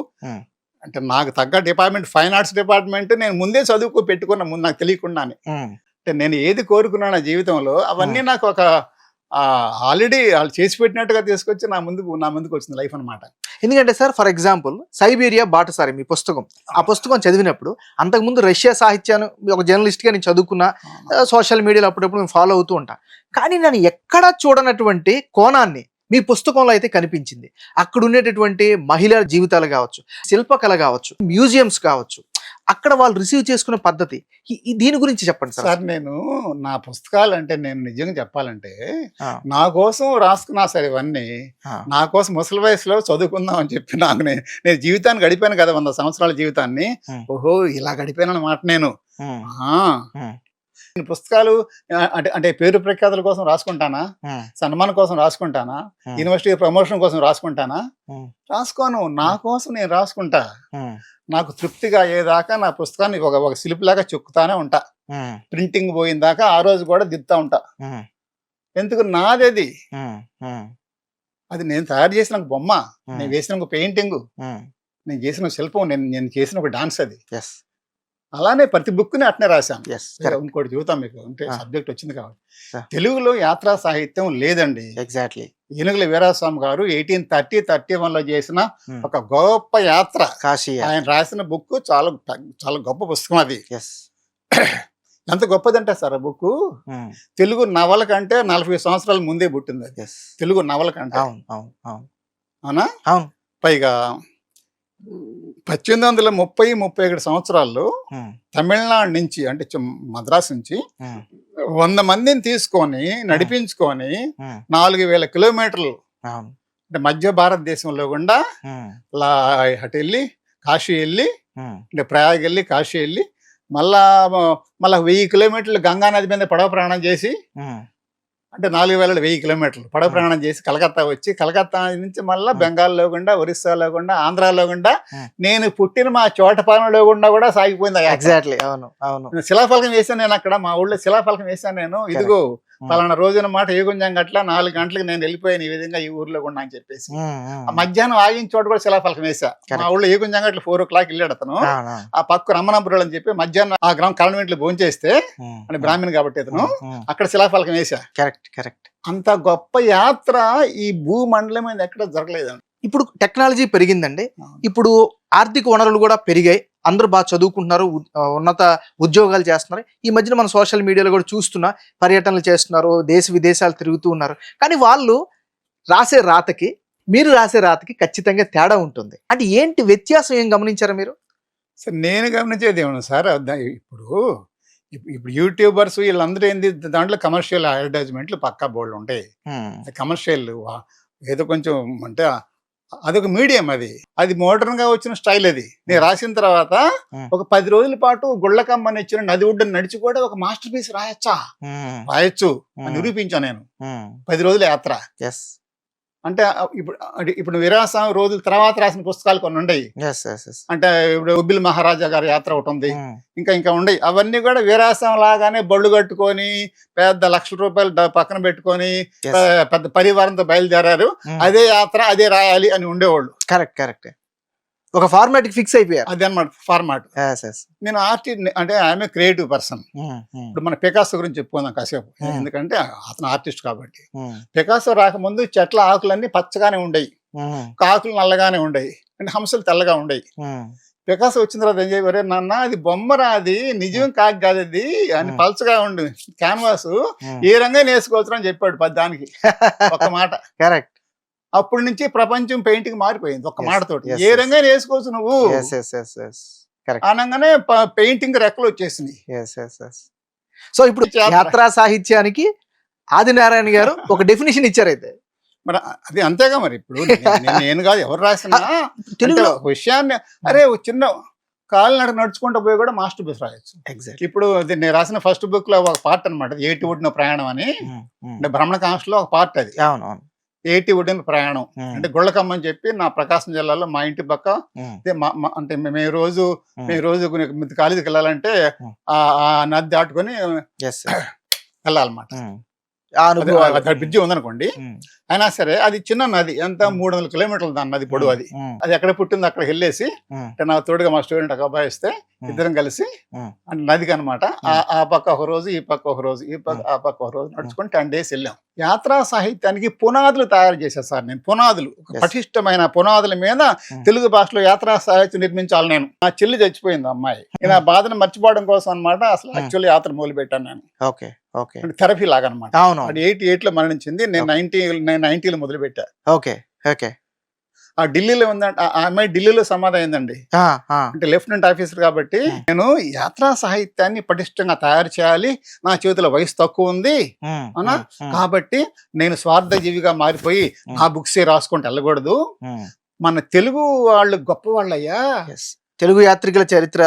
అంటే నాకు తగ్గ డిపార్ట్మెంట్ ఫైన్ ఆర్ట్స్ డిపార్ట్మెంట్ నేను ముందే చదువుకో పెట్టుకున్నా, ముందు నాకు తెలియకుండానే. అంటే నేను ఏది కోరుకున్నాను జీవితంలో అవన్నీ నాకు ఒక ఆల్రెడీ వాళ్ళు చేసి పెట్టినట్టుగా తీసుకొచ్చి నా ముందుకు వచ్చింది లైఫ్ అన్నమాట. ఎందుకంటే సార్, ఫర్ ఎగ్జాంపుల్ సైబీరియా బాటసారి మీ పుస్తకం, ఆ పుస్తకం చదివినప్పుడు అంతకుముందు రష్యా సాహిత్యాన్ని ఒక జర్నలిస్ట్గా నేను చదువుకున్నా, సోషల్ మీడియాలో అప్పుడప్పుడు నేను ఫాలో అవుతూ ఉంటా. కానీ నేను ఎక్కడా చూడనటువంటి కోణాన్ని మీ పుస్తకంలో అయితే కనిపించింది. అక్కడ ఉండేటటువంటి మహిళల జీవితాలు కావచ్చు, శిల్పకళ కావచ్చు, మ్యూజియంస్ కావచ్చు, అక్కడ వాళ్ళు రిసీవ్ చేసుకునే పద్ధతి, దీని గురించి చెప్పండి సార్. సార్ నేను నా పుస్తకాలు అంటే నేను నిజంగా చెప్పాలంటే నా కోసం రాసుకున్నా సార్ ఇవన్నీ. నా కోసం ముసలి వయసులో చదువుకుందాం అని చెప్పి నేను జీవితాన్ని గడిపాను కదా, 100 సంవత్సరాల జీవితాన్ని. ఓహో ఇలా గడిపాను అన్నమాట నేను. పుస్తకాలు అంటే పేరు ప్రఖ్యాతుల కోసం రాసుకుంటానా, సన్మానం కోసం రాసుకుంటానా, యూనివర్సిటీ ప్రమోషన్ కోసం రాసుకుంటానా? రాసుకోను. నా కోసం నేను రాసుకుంటా. నాకు తృప్తిగా అయ్యేదాకా నా పుస్తకాన్ని ఒక శిల్పిలాగా చెక్కుతానే ఉంటా. ప్రింటింగ్ పోయిన దాకా ఆ రోజు కూడా దిద్దుతా ఉంటా. ఎందుకు నాది అది నేను తయారు చేసిన ఒక బొమ్మ, నేను వేసిన ఒక పెయింటింగ్, నేను చేసిన శిల్పం, నేను చేసిన ఒక డాన్స్ అది. అలానే ప్రతి బుక్ ని అట్నే రాశాను. ఇంకోటి చెబుతాం మీకు, అంటే సబ్జెక్ట్ వచ్చింది కాబట్టి. తెలుగులో యాత్రా సాహిత్యం లేదండి. ఎగ్జాక్ట్లీ. ఏనుగుల వీరాస్వామి గారు 1831లో చేసిన ఒక గొప్ప యాత్ర, ఆయన రాసిన బుక్ చాలా చాలా గొప్ప పుస్తకం అది. ఎంత గొప్పదంటే సార్ ఆ బుక్, తెలుగు నవల కంటే 40 సంవత్సరాల ముందే పుట్టింది అది. తెలుగు నవల కంటే. అవునా? పైగా 1830-31 సంవత్సరాల్లో తమిళనాడు నుంచి, అంటే మద్రాసు నుంచి 100 మందిని తీసుకొని నడిపించుకొని 4000 కిలోమీటర్లు, అంటే మధ్య భారతదేశంలో గుండా అటు వెళ్ళి కాశీ వెళ్ళి, అంటే ప్రయాగ్ వెళ్ళి కాశీ వెళ్ళి, మళ్ళా 1000 కిలోమీటర్లు గంగా నది మీద పడవ ప్రయాణం చేసి, అంటే 4000 కిలోమీటర్లు పడవ ప్రయాణం చేసి కలకత్తా వచ్చి, కలకత్తా నుంచి మళ్ళీ బెంగాల్లో గుండా, ఒరిస్సాలో గుండా, ఆంధ్రాలో గుండా, నేను పుట్టిన మా చోటపాలెంలో గుండా కూడా సాగిపోయింది. ఎగ్జాక్ట్లీ. అవును అవును. శిలాఫలకం వేసాను నేను అక్కడ, మా ఊళ్ళో శిలాఫలకం వేసాను నేను. ఇదిగో పలానా రోజున మాట ఏగుంజం గట్ల 4 గంటలకు నేను వెళ్ళిపోయాను ఈ విధంగా ఈ ఊర్లో గుండా అని చెప్పేసి. ఆ మధ్యాహ్నం ఆగిన చోట కూడా శిలాఫలకం వేసా. మా ఊళ్ళో ఏగుంజం గట్ల 4 o'clock వెళ్ళాడు అతను. ఆ పక్క రమ్మనపురం అని చెప్పి మధ్యాహ్నం ఆ గ్రామం కాన్వెంట్లు భోంచేస్తే, అంటే బ్రాహ్మణ్ కాబట్టి అతను, అక్కడ శిలాఫలకం వేసా. కరెక్ట్. అంత గొప్ప యాత్ర ఈ భూమండలం మీద ఎక్కడ జరగలేదండి. ఇప్పుడు టెక్నాలజీ పెరిగిందండి, ఇప్పుడు ఆర్థిక వనరులు కూడా పెరిగాయి, అందరూ బాగా చదువుకుంటున్నారు, ఉన్నత ఉద్యోగాలు చేస్తున్నారు. ఈ మధ్యన మన సోషల్ మీడియాలో కూడా చూస్తున్నా, పర్యటనలు చేస్తున్నారు, దేశ విదేశాలు తిరుగుతూ ఉన్నారు. కానీ వాళ్ళు రాసే రాతకి, మీరు రాసే రాతకి ఖచ్చితంగా తేడా ఉంటుంది. అంటే ఏంటి వ్యత్యాసం, ఏం గమనించారా మీరు? సార్ నేను గమనించేది ఏమన్నా సార్, ఇప్పుడు యూట్యూబర్స్ వీళ్ళందరూ ఏంది, దాంట్లో కమర్షియల్ అడ్వర్టైజ్మెంట్లు పక్కా బోర్డు ఉంటాయి. కమర్షియల్ ఏదో కొంచెం అంటే అదొక మీడియం, అది మోడర్న్ గా వచ్చిన స్టైల్. అది నేను రాసిన తర్వాత ఒక 10 రోజుల పాటు గుళ్ళకమ్మని ఇచ్చిన నది ఒడ్డున నడిచి కూడా ఒక మాస్టర్ పీస్ రాయొచ్చు అని నిరూపించాను నేను. 10 రోజుల యాత్ర. అంటే ఇప్పుడు వీరాస్వామి రోజుల తర్వాత రాసిన పుస్తకాలు కొన్ని ఉన్నాయి. అంటే ఇప్పుడు ఉబ్బిల్ మహారాజా గారి యాత్ర ఒకటి ఉంది, ఇంకా ఉండయి. అవన్నీ కూడా వీరాస్వామి లాగానే బళ్ళు కట్టుకొని పెద్ద ₹1,00,000 పక్కన పెట్టుకొని పెద్ద పరివారంతో బయలుదేరారు. అదే యాత్ర, అదే రాయాలి అని ఉండేవాళ్ళు. కరెక్ట్. ఒక ఫార్మాట్ ఫిక్స్ అయిపోయారు. అదే అన్నమాట ఫార్మాట్. నేను ఆర్టిస్ట్, అంటే ఐఎమ్ ఏ క్రియేటివ్ పర్సన్. ఇప్పుడు మన పికాసో గురించి చెప్పుకుందాం కాసేపు, ఎందుకంటే అతను ఆర్టిస్ట్ కాబట్టి. పికాసో రాకముందు చెట్ల ఆకులన్నీ పచ్చగానే ఉండేవి, ఆకులు నల్లగానే ఉండేవి, అంటే హంసలు తెల్లగా ఉండేవి. పికాసో వచ్చిన తర్వాత ఏం చెప్పారు, నాన్న అది బొమ్మరా, అది నిజం కాదు అది అని పలచగా ఉండి క్యాన్వాస్ ఏ రంగా నేర్చుకోవచ్చు అని చెప్పాడు పద్యానికి ఒక మాట. కరెక్ట్. అప్పటి నుంచి ప్రపంచం పెయింటింగ్ మారిపోయింది ఒక్క మాటతోటి. ఏ రంగా వేసుకోవచ్చు నువ్వు అనగానే పెయింటింగ్ రెక్కలు వచ్చేసింది. సో ఇప్పుడు యాత్రా సాహిత్యానికి ఆదినారాయణ గారు ఒక డెఫినేషన్ ఇచ్చారు. అయితే మరి అది అంతేగా, మరి ఇప్పుడు నేను కాదు ఎవరు రాసినా విషయాన్ని, అరే చిన్న కాలినడ నడుచుకుంటూ పోయి కూడా మాస్టర్ పీస్ రాయొచ్చు. ఇప్పుడు నేను రాసిన ఫస్ట్ బుక్ లో ఒక పార్ట్ అనమాట, ఏటి ఒడిన ప్రయాణం అని, అంటే భ్రమణ కాంక్షలో ఒక పార్ట్ అది. ఏటి ఒడిన ప్రయాణం అంటే గుళ్ళకమ్మ అని చెప్పి నా ప్రకాశం జిల్లాలో మా ఇంటి పక్క అంటే మేము రోజు కాలేజీకి వెళ్ళాలంటే ఆ నది దాటుకొని వెళ్ళాలన్నమాట. బ్రిడ్జి ఉందనుకోండి, అయినా సరే అది చిన్న నది, ఎంత 300 కిలోమీటర్లు దాని నది పొడవు. అది ఎక్కడ పుట్టింది అక్కడికి వెళ్ళేసి అంటే నా తోడుగా మా స్టూడెంట్ ఒక అబ్బాయి వస్తే ఇద్దరం కలిసి అంటే నదికి అనమాట ఆ పక్క ఒక రోజు ఈ పక్క ఒక రోజు ఆ పక్క ఒక రోజు నడుచుకొని 10 days వెళ్ళాం. యాత్రా సాహిత్యానికి పునాదులు తయారు చేశాను సార్ నేను. పునాదులు, పటిష్టమైన పునాదుల మీద తెలుగు భాషలో యాత్రా సాహిత్యం నిర్మించాలి నేను. నా చెల్లి చచ్చిపోయింది అమ్మాయి, నా బాధను మర్చిపోవడం కోసం అనమాట అసలు యాక్చువల్లీ యాత్ర మొదలు పెట్టాను నేను. థెరపీ లాగా అనమాట. 88 లో మరణించింది, నేను 90లో మొదలు పెట్టా. ఆ ఢిల్లీలో ఉందంటే ఆ అమ్మాయి ఢిల్లీలో సమాధి అయిందండి. అంటే లెఫ్టినెంట్ ఆఫీసర్ కాబట్టి నేను యాత్రా సాహిత్యాన్ని పటిష్టంగా తయారు చేయాలి, నా చేతిలో వయసు తక్కువ ఉంది అన్నా, కాబట్టి నేను స్వార్థ జీవిగా మారిపోయి నా బుక్స్ రాసుకుంటూ వెళ్ళకూడదు. మన తెలుగు వాళ్ళు గొప్ప వాళ్ళయ్యా. తెలుగు యాత్రికుల చరిత్ర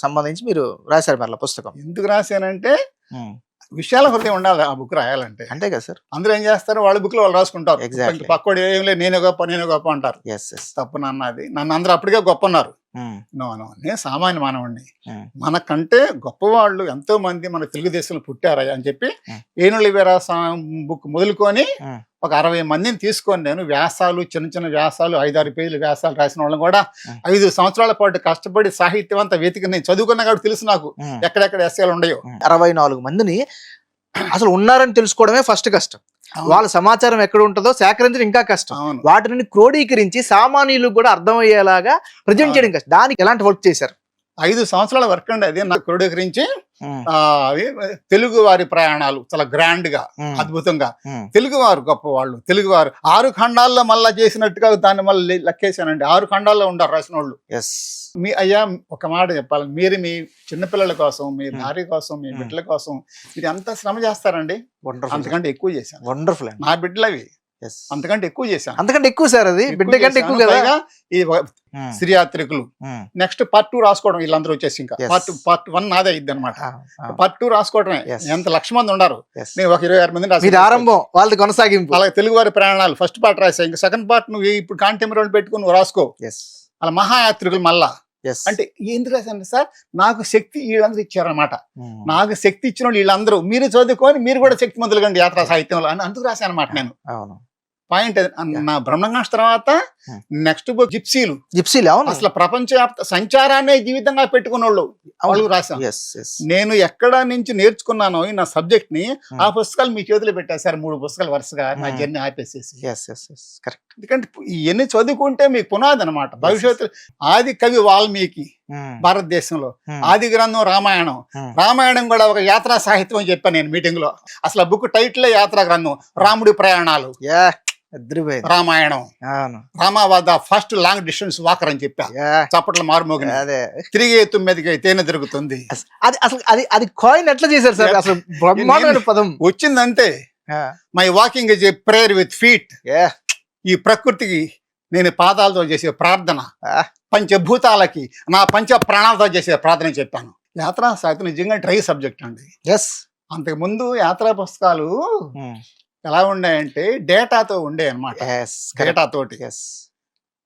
సంబంధించి మీరు రాశారు మళ్ళీ పుస్తకం. ఎందుకు రాశానంటే విశాల హృదయం ఉండాలి ఆ బుక్ రాయాలంటే. అంతే కదా సార్. అందరూ ఏం చేస్తారు, వాళ్ళ బుక్ లో వాళ్ళు రాసుకుంటారు. పక్కోడు ఏం లేదు, నేనే గొప్ప అంటారు. తప్పు నాన్న, అది నన్ను అందరూ అప్పటికే గొప్ప అన్నారు. నేను సామాన్య మానవుడిని, మనకంటే గొప్పవాళ్ళు ఎంతో మంది మన తెలుగుదేశంలో పుట్టారా అని చెప్పి ఏనుగుల వీరాస బుక్ మొదలుకొని ఒక 60 మందిని తీసుకొని నేను వ్యాసాలు, చిన్న వ్యాసాలు, 5-6 పేజీల వ్యాసాలు రాసిన వాళ్ళని కూడా 5 సంవత్సరాల పాటు కష్టపడి సాహిత్యం అంతా వెతికి, నేను చదువుకున్నా కాబట్టి తెలుసు నాకు ఎక్కడెక్కడ ఎస్ఏలు ఉన్నాయో. 64 మందిని అసలు ఉన్నారని తెలుసుకోవడమే ఫస్ట్ కష్టం. వాళ్ళ సమాచారం ఎక్కడ ఉంటుందో సేకరించడం ఇంకా కష్టం. వాటిని క్రోడీకరించి సామాన్యులకు కూడా అర్థమయ్యేలాగా ప్రజెంట్ చేయడం కష్టం. దానికి ఎలాంటి వర్క్ చేశారు? 5 సంవత్సరాల వర్క్ అండి అది. నాకు క్రోడీకరించి తెలుగు వారి ప్రయాణాలు చాలా గ్రాండ్ గా, అద్భుతంగా, తెలుగు వారు గొప్పవాళ్ళు, తెలుగువారు 6 ఖండాల్లో మళ్ళా చేసినట్టుగా దాన్ని మళ్ళీ లెక్కేశానండి. 6 ఖండాల్లో ఉండారు రాసిన వాళ్ళు. మీ అయ్యా ఒక మాట చెప్పాలి, మీరు మీ చిన్నపిల్లల కోసం, మీ భార్య కోసం, మీ బిడ్డల కోసం మీరు ఎంత శ్రమ చేస్తారండి. అంతకంటే ఎక్కువ చేశాను. వండర్ఫుల్. నా బిడ్డలు అవి అంతకంటే ఎక్కువ చేశాను. అంతకంటే ఎక్కువ సార్, అది బిడ్డ కంటే ఎక్కువ కదా. ఈ శ్రీయాత్రికులు నెక్స్ట్ పార్ట్ 2 రాసుకోవడం, వీళ్ళందరూ వచ్చేసి ఇంకా పార్ట్ 1 నాదే అయింది అనమాట. పార్ట్ 2 రాసుకోవడమే. ఎంత 1,00,000 మంది ఉన్నారు, నేను ఒక 26 మందిని రాసి ఆరంభం, వాళ్ళది కొనసాగింపు. అలాగే తెలుగు వారి ప్రయాణాలు ఫస్ట్ పార్ట్ రాసా, ఇంకా సెకండ్ పార్ట్ నువ్వు ఇప్పుడు కాంటెంపరీ పెట్టుకుని నువ్వు రాసుకో. అలా మహాయాత్రికులు మళ్ళా అంటే ఎందుకు రాశాను సార్, నాకు శక్తి వీళ్ళందరూ ఇచ్చారనమాట. నాకు శక్తి ఇచ్చిన వాళ్ళు వీళ్ళందరూ, మీరు చదువుకొని మీరు కూడా శక్తి మొదలుగండి యాత్రా సాహిత్యంలో అని అందుకు రాశాను అనమాట నేను. పాయింట్ నా బ్రహ్మనాశ తర్వాత నెక్స్ట్ బుక్ జిప్సీలు. అసలు ప్రపంచవ్యాప్త సంచారాన్ని జీవితంగా పెట్టుకున్న వాళ్ళు రాశాను. నేను ఎక్కడ నుంచి నేర్చుకున్నానో నా సబ్జెక్ట్ ని ఆ పుస్తకాలు మీ చేతిలో పెట్టేశారు. 3 పుస్తకాలు వరుసగా నా జర్నీ ఆపేసేసి. ఎందుకంటే ఇవన్నీ చదువుకుంటే మీకు పునాది అనమాట భవిష్యత్తు. ఆది కవి వాల్మీకి భారతదేశంలో, ఆది గ్రంథం రామాయణం. రామాయణం కూడా ఒక యాత్రా సాహిత్యం అని చెప్పాను నేను మీటింగ్ లో. అసలు బుక్ టైటిల్ యాత్రా గ్రంథం, రాముడి ప్రయాణాలు, రామాయణం. రామావాద ఫస్ట్ లాంగ్ డిస్టెన్స్ వాకర్ అని చెప్పా, చప్పట్ల మారుమోగిన. తిరిగే తొమ్మిదికి తేనె తిరుగుతుంది. అది కాయిన్ ఎట్లా చేశారు సార్? అసలు బ్రహ్మాండమైన పదం వచ్చిందంతే. My walking is a prayer with feet. ఈ ప్రకృతికి నేను పాదాలతో చేసే ప్రార్థన, పంచభూతాలకి నా పంచ ప్రాణాలతో చేసే ప్రార్థన చెప్పాను. యాత్రా సాహిత్యం నిజంగా డ్రై సబ్జెక్ట్ అండి. అంతకు ముందు యాత్రా పుస్తకాలు ఎలా ఉన్నాయంటే డేటాతో ఉండే అనమాట. డేటా తోటి.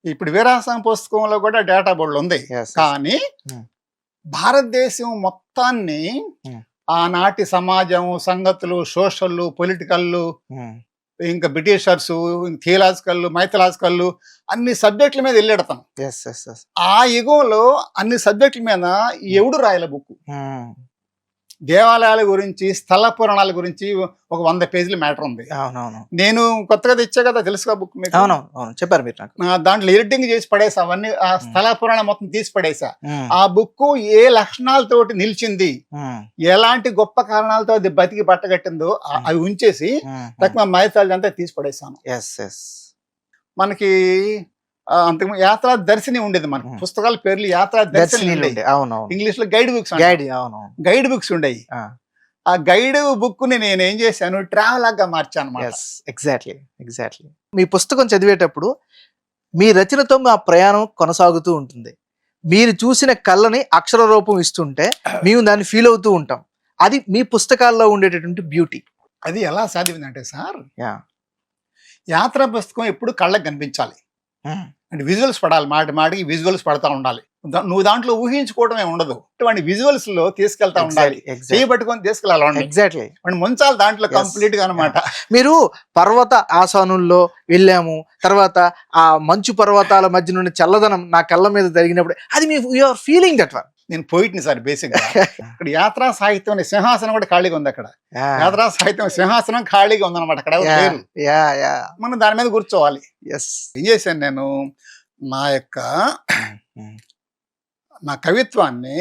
ఇప్పుడు వీరాసం పుస్తకంలో కూడా డేటా బోర్డు ఉంది. కానీ భారతదేశం మొత్తాన్ని ఆనాటి సమాజం, సంగతులు, సోషల్, పొలిటికల్, ఇంకా బ్రిటిషర్స్, థియలాజికల్, మైథలాజికల్ అన్ని సబ్జెక్టుల మీద వెళ్ళెడతాం. ఆ యుగంలో అన్ని సబ్జెక్టుల మీద ఎవడు రాయల బుక్. దేవాలయాల గురించి, స్థల పురాణాల గురించి ఒక 100 పేజీల మ్యాటర్ ఉంది. నేను కొత్తగా తెచ్చా కదా, తెలుసుగా బుక్ మీకు. చెప్పారు మీరు నాకు. దాంట్లో ఎడిటింగ్ చేసి పడేసా అవన్నీ, ఆ స్థల పురాణం మొత్తం తీసి పడేసా. ఆ బుక్ ఏ లక్షణాలతోటి నిలిచింది, ఎలాంటి గొప్ప కారణాలతో అది బతికి బట్టగట్టిందో అవి ఉంచేసి తక్కువ మైథాలజీ అంతా తీసి పడేసాను. మనకి అంతకు యాత్రా దర్శిని ఉండేది. మనకి పుస్తకాల పేర్లు యాత్రా దర్శిని ఉండేది. ఇంగ్లీష్ లో గైడ్ బుక్స్ ఉండేవి. ఆ గైడ్ బుక్ ని నేను ఏం చేశాను, ట్రావెల్ గా మార్చాను. ఎగ్జాక్ట్లీ. మీ పుస్తకం చదివేటప్పుడు మీ రచనతో మా ప్రయాణం కొనసాగుతూ ఉంటుంది. మీరు చూసిన కళ్ళని అక్షర రూపం ఇస్తుంటే మేము దాన్ని ఫీల్ అవుతూ ఉంటాం. అది మీ పుస్తకాల్లో ఉండేటటువంటి బ్యూటీ. అది ఎలా సాధ్యమైందంటే సార్, యాత్రా పుస్తకం ఎప్పుడు కళ్ళకి కనిపించాలి, అంటే విజువల్స్ పడాలి, మాటికి విజువల్స్ పడతా ఉండాలి. నువ్వు దాంట్లో ఊహించుకోవడమే ఉండదు, అటువంటి విజువల్స్ లో తీసుకెళ్తా ఉండాలి, చేయబట్టుకొని తీసుకెళ్ళాలి, ఎగ్జాక్ట్లీ ముంచాలి దాంట్లో కంప్లీట్ గా అనమాట. మీరు పర్వత ఆసనంలో వెళ్ళాము, తర్వాత ఆ మంచు పర్వతాల మధ్య నుండి చల్లదనం నా కళ్ళ మీద జరిగినప్పుడు అది మీ you are feeling that one. నేను పోయిట్ని సార్ బేసిక్ గా. ఇక్కడ యాత్రా సాహిత్యం అనే సింహాసనం కూడా ఖాళీగా ఉంది. అక్కడ యాత్రా సాహిత్యం సింహాసనం ఖాళీగా ఉందన్నమాట. అక్కడ ఎవరు లేరు. మనం దాని మీద కూర్చోవాలి. ఏం చేశాను నేను, నా యొక్క నా కవిత్వాన్ని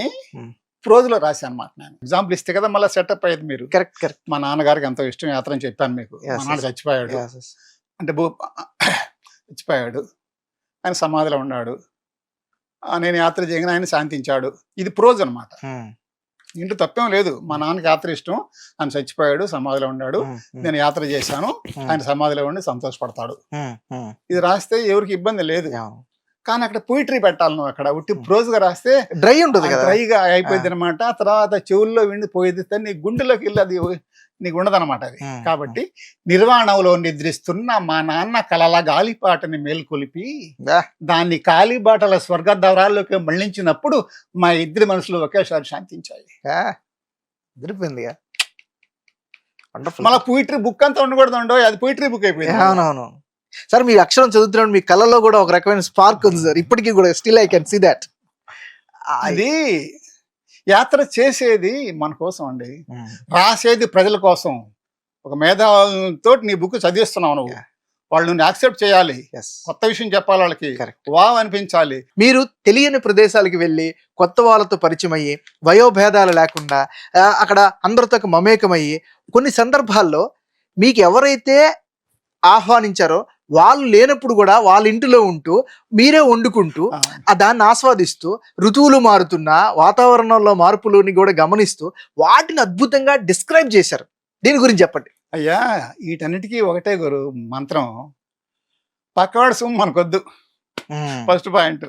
ప్రోజులో రాశాను అనమాట. నేను ఎగ్జాంపుల్ ఇస్తే కదా మళ్ళీ సెటప్ అయ్యేది మీరు. కరెక్ట్. మా నాన్నగారికి ఎంతో ఇష్టం యాత్ర అని చెప్పాను మీకు. మా నాన్న చచ్చిపోయాడు, అంటే చచ్చిపోయాడు, ఆయన సమాధిలో ఉన్నాడు, నేను యాత్ర చేయగానే ఆయన శాంతించాడు. ఇది ప్రోజ్ అనమాట. ఇంట్లో తప్పేం లేదు. మా నాన్నకి యాత్ర ఇష్టం, ఆయన చచ్చిపోయాడు, సమాధిలో ఉన్నాడు, నేను యాత్ర చేశాను, ఆయన సమాధిలో ఉండి సంతోషపడతాడు. ఇది రాస్తే ఎవరికి ఇబ్బంది లేదు. కానీ అక్కడ పోయిటరీ పెట్టాలి. నువ్వు అక్కడ ఉట్టి ప్రోజ్గా రాస్తే డ్రై ఉంటుంది, డ్రైగా అయిపోయింది అనమాట. తర్వాత చెవుల్లో విండి పోయేది, నీ గుండెలోకి వెళ్ళి అది నీకు ఉండదన్నమాట అది. కాబట్టి నిర్వాణంలో నిద్రిస్తున్న మా నాన్న కలల గాలిపాటని మేల్కొలిపి దాన్ని కాలిబాటల స్వర్గ దవరాల్లోకి మళ్లించినప్పుడు మా ఇద్దరి మనసులు ఒకేసారి శాంతించాయి. మళ్ళీ పోయిటరీ బుక్ అంతా ఉండకూడదు, అది పోయిటరీ బుక్ అయిపోయింది. అవునవును సార్, మీ అక్షరం చదువుతున్నాడు, మీ కళ్ళలో కూడా ఒక రకమైన స్పార్క్ ఉంది సార్, ఇప్పటికీ కూడా still I can see that. అది యాత్ర చేసేది మన కోసం అండి, రాసేది ప్రజల కోసం. ఒక మేధావులతో నీ బుక్ చదివిస్తున్నావు నువ్వు, వాళ్ళు నువ్వు యాక్సెప్ట్ చేయాలి, కొత్త విషయం చెప్పాలి, వాళ్ళకి వావ్ అనిపించాలి. మీరు తెలియని ప్రదేశాలకు వెళ్ళి కొత్త వాళ్ళతో పరిచయం అయ్యి వయోభేదాలు లేకుండా అక్కడ అందరితో మమేకమయ్యి కొన్ని సందర్భాల్లో మీకు ఎవరైతే ఆహ్వానించారో వాళ్ళు లేనప్పుడు కూడా వాళ్ళ ఇంటిలో ఉంటూ మీరే వండుకుంటూ దాన్ని ఆస్వాదిస్తూ ఋతువులు మారుతున్న వాతావరణంలో మార్పులని కూడా గమనిస్తూ వాటిని అద్భుతంగా డిస్క్రైబ్ చేశారు. దీని గురించి చెప్పండి. అయ్యా, వీటన్నిటికీ ఒకటే గురు మంత్రం, పక్కవాడు సొమ్ము మనకొద్దు. ఫస్ట్ పాయింట్,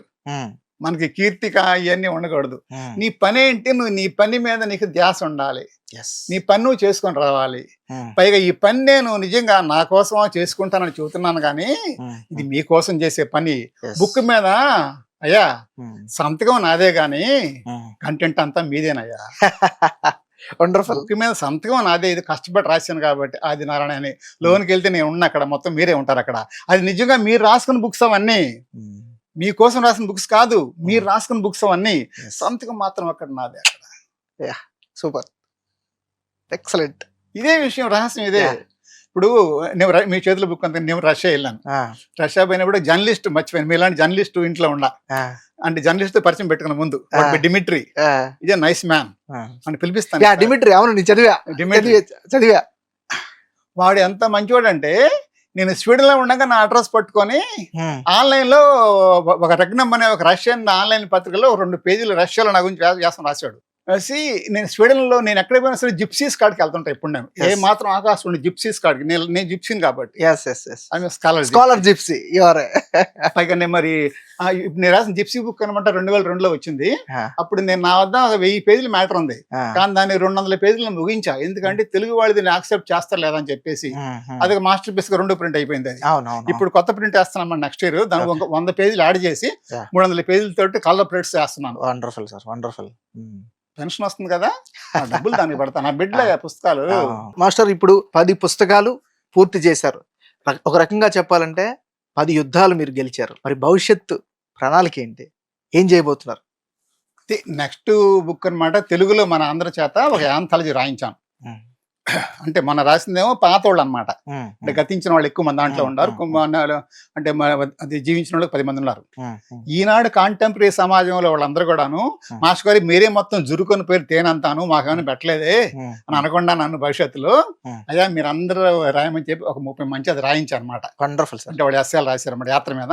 మనకి కీర్తిక ఇవన్నీ ఉండకూడదు. నీ పని ఏంటి, నువ్వు నీ పని మీద నీకు ధ్యాస ఉండాలి, నీ పని నువ్వు చేసుకొని రావాలి. పైగా ఈ పని నేను నిజంగా నా కోసం చేసుకుంటానని చెబుతున్నాను, కానీ ఇది మీకోసం చేసే పని. బుక్ మీద అయ్యా సంతకం నాదే గాని కంటెంట్ అంతా మీదేనయ్యా. వండర్ఫుల్. బుక్ మీద సంతకం నాదే, ఇది కష్టపడి రాశాను కాబట్టి. అది నారాయణ అని లోన్కి వెళ్తే నేను ఉన్నా, అక్కడ మొత్తం మీరే ఉంటారు అక్కడ. అది నిజంగా మీరు రాసుకున్న బుక్స్ అవన్నీ, మీకోసం రాసిన బుక్స్ కాదు, మీరు రాసుకున్న బుక్స్ అవన్నీ. సంతకం మాత్రం అక్కడ నాదే అక్కడ. Super, excellent. ఇదే విషయం, రహస్యం ఇదే. ఇప్పుడు నేను మీ చేతుల బుక్ అంతా, నేను రష్యా వెళ్ళాను. రష్యా పోయినప్పుడు జర్నలిస్ట్ మర్చిపోయాను, మీలాంటి జర్నలిస్ట్ ఇంట్లో ఉండా. అంటే జర్నలిస్ట్ తో పరిచయం పెట్టుకున్న ముందు డిమిట్రీ, ఇదే నైస్ మ్యాన్ అని పిలిపిస్తాను. డిమిట్రీ, అవును చదివా. వాడు ఎంత మంచివాడు అంటే, నేను స్వీడన్ లో ఉండగా నా అడ్రస్ పట్టుకొని ఆన్లైన్ లో ఒక రగ్నం అనే ఒక రష్యన్ ఆన్లైన్ పత్రికలో 2 పేజీలు రష్యాలో నా గురించి వ్యాసం రాశాడు. రాసి నేను స్వీడన్ లో నేను ఎక్కడ పోయినా సరే జిప్సీస్ కాడికి వెళ్తుంటా. ఇప్పుడు నేను ఏ మాత్రం ఆకాశం ఉండి జిప్సీస్ కాడికి, నేను జిప్సీని కాబట్టి స్కాలర్ జిప్సీ. పైగా నేను మరి నేను రాసిన జిప్సీ బుక్ అనమాట 2002లో వచ్చింది. అప్పుడు నేను నా వద్ద 1000 పేజీల మ్యాటర్ ఉంది, కానీ దాన్ని 200 పేజీలు ముగించా. ఎందుకంటే తెలుగు వాళ్ళు దీన్ని యాక్సెప్ట్ చేస్తారు లేదని చెప్పేసి. అది మాస్టర్ పీస్ గా 2 ప్రింట్ అయిపోయింది. అది ఇప్పుడు కొత్త ప్రింట్ వేస్తున్నాం నెక్స్ట్ ఇయర్. దానికి 100 పేజీలు యాడ్ చేసి 300 పేజీలతో కలర్ ప్రింట్స్ వేస్తున్నాను. Wonderful sir, wonderful. పెన్షన్ వస్తుంది కదా, డబ్బులు దానికి పడతాను. నా బిడ్డలే పుస్తకాలు. మాస్టర్ ఇప్పుడు 10 పుస్తకాలు పూర్తి చేశారు. ఒక రకంగా చెప్పాలంటే 10 యుద్ధాలు మీరు గెలిచారు. మరి భవిష్యత్తు ప్రణాళిక ఏంటి, ఏం చేయబోతున్నారు? నెక్స్ట్ బుక్ అనమాట తెలుగులో మన అందరి చేత ఒక యాంథాలజీ రాయించాను. అంటే మన రాసిందేమో పాతోళ్ళు అనమాట, అంటే గతించిన వాళ్ళు ఎక్కువ మంది దాంట్లో ఉన్నారు. అంటే అది జీవించిన వాళ్ళు 10 మంది ఉన్నారు. ఈనాడు కాంటెంపరీ సమాజంలో వాళ్ళందరూ కూడాను, మాస్టర్ గారి మీరే మొత్తం జురుకొని పేరు తేనంతాను, మాకేమైనా పెట్టలేదే అని అనకుండా నన్ను భవిష్యత్తులో అయ్యా మీరు అందరూ రాయమని చెప్పి ఒక 30 మంచి అది రాయించారు అనమాట. వండర్ఫుల్. అంటే వాళ్ళు ఎస్ఏలు రాశారు అన్నమాట యాత్ర మీద.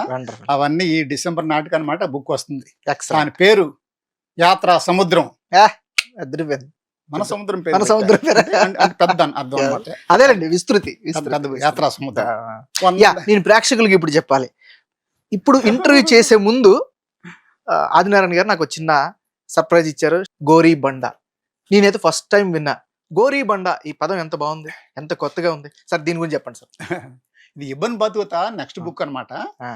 అవన్నీ ఈ డిసెంబర్ నాటికి అనమాట బుక్ వస్తుంది. దాని పేరు యాత్రా సముద్రం. మన సముద్రం పేరు, మన సముద్రం పేరు పెద్ద అర్థం అనమాట. అదేనండి, విస్తృతి యాత్రా సముద్రం. నేను ప్రేక్షకులకి ఇప్పుడు చెప్పాలి. ఇప్పుడు ఇంటర్వ్యూ చేసే ముందు ఆదినారాయణ గారు నాకు చిన్న సర్ప్రైజ్ ఇచ్చారు. గోరీ బండ, నేనైతే ఫస్ట్ టైం విన్నా. గోరీ బండ, ఈ పదం ఎంత బాగుంది, ఎంత కొత్తగా ఉంది సార్, దీని గురించి చెప్పండి సార్. ఇది ఇబ్బంది బతుకుతా నెక్స్ట్ ఆ. బుక్ అన్నమాట. ఆ,